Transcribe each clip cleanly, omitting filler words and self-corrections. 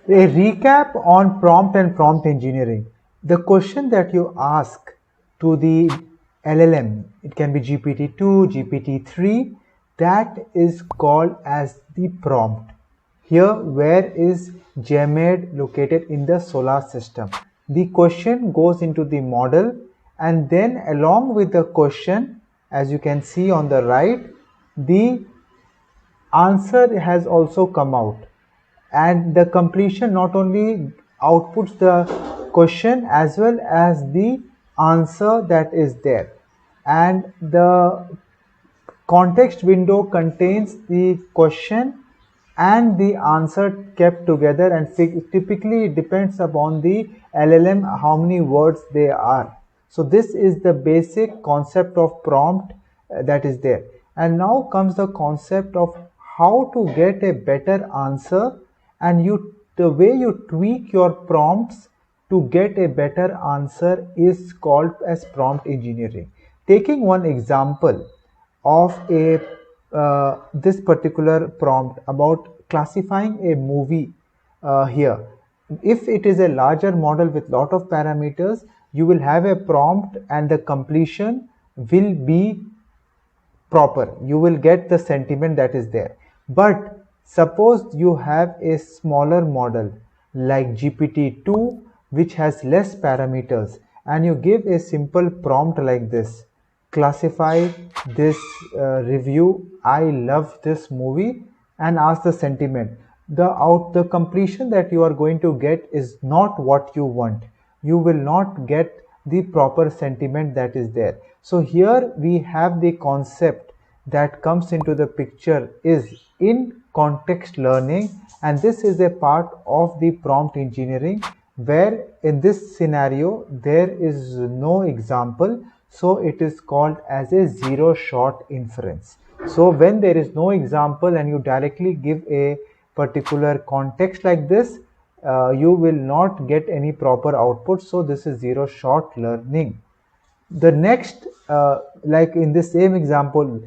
A recap on prompt and prompt engineering. The question that you ask to the LLM, it can be GPT-2, GPT-3, that is called as the prompt. Here, where is Jammed located in the solar system? The question goes into the model, and then along with the question, as you can see on the right, the answer has also come out, and the completion not only outputs the question as well as the answer that is there, and the context window contains the question and the answer kept together, and typically it depends upon the LLM how many words they are. So this is the basic concept of prompt that is there. And now comes the concept of how to get a better answer, and the way you tweak your prompts to get a better answer is called as prompt engineering. Taking one example of a this particular prompt about classifying a movie here. If it is a larger model with lot of parameters, you will have a prompt and the completion will be proper. You will get the sentiment that is there. But suppose you have a smaller model like GPT-2 which has less parameters, and you give a simple prompt like this: classify this review, I love this movie, and ask the sentiment. The completion that you are going to get is not what you want. You will not get the proper sentiment that is there. So here we have the concept that comes into the picture is in context learning, and this is a part of the prompt engineering, where in this scenario there is no example, so it is called as a zero shot inference. So when there is no example and you directly give a particular context like this, you will not get any proper output. So this is zero shot learning. The next, like in the same example,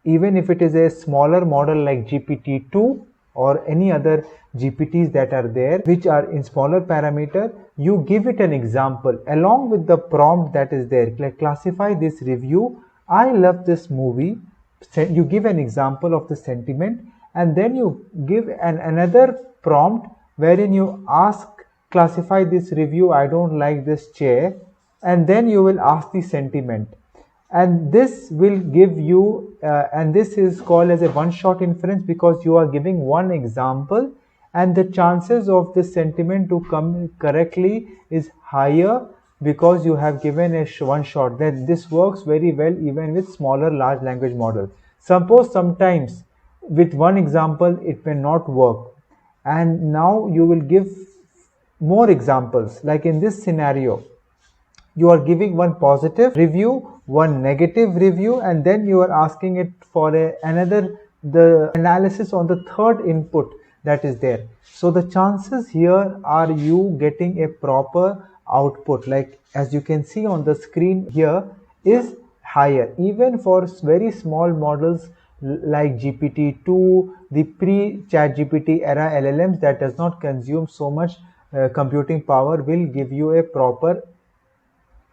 even if it is a smaller model like GPT-2 or any other GPTs that are there which are in smaller parameter, you give it an example along with the prompt that is there, like classify this review, I love this movie. You give an example of the sentiment, and then you give another prompt wherein you ask classify this review, I don't like this chair, and then you will ask the sentiment, and this will give you and this is called as a one-shot inference, because you are giving one example and the chances of this sentiment to come correctly is higher because you have given a one shot. Then this works very well even with smaller large language models. Suppose sometimes with one example it may not work, and now you will give more examples. Like in this scenario, you are giving one positive review, one negative review, and then you are asking it for the analysis on the third input that is there. So the chances here are you getting a proper output, like as you can see on the screen here, is higher even for very small models like GPT-2, the pre-ChatGPT era LLMs that does not consume so much computing power will give you a proper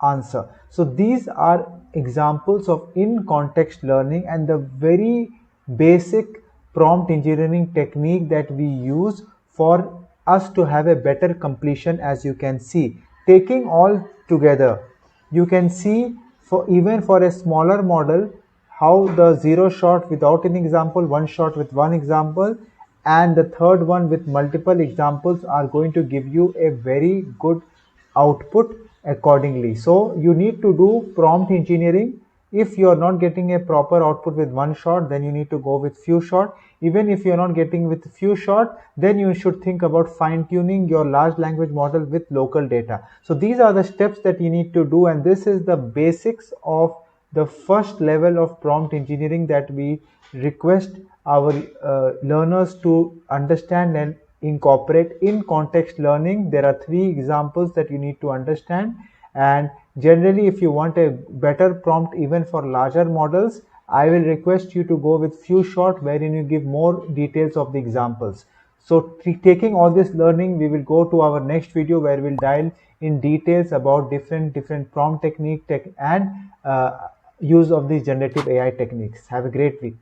answer. So these are examples of in-context learning and the very basic prompt engineering technique that we use for us to have a better completion. As you can see, taking all together, you can see for even for a smaller model how the zero shot without an example, one shot with one example, and the third one with multiple examples are going to give you a very good output accordingly. So you need to do prompt engineering. If you are not getting a proper output with one shot, then you need to go with few shot. Even if you are not getting with few shot, then you should think about fine tuning your large language model with local data. So these are the steps that you need to do, and this is the basics of the first level of prompt engineering that we request our learners to understand and incorporate in context learning. There are 3 examples that you need to understand, and generally if you want a better prompt even for larger models, I will request you to go with few short wherein you give more details of the examples. So taking all this learning, we will go to our next video where we'll dive in details about different prompt technique and use of these generative AI techniques. Have a great week.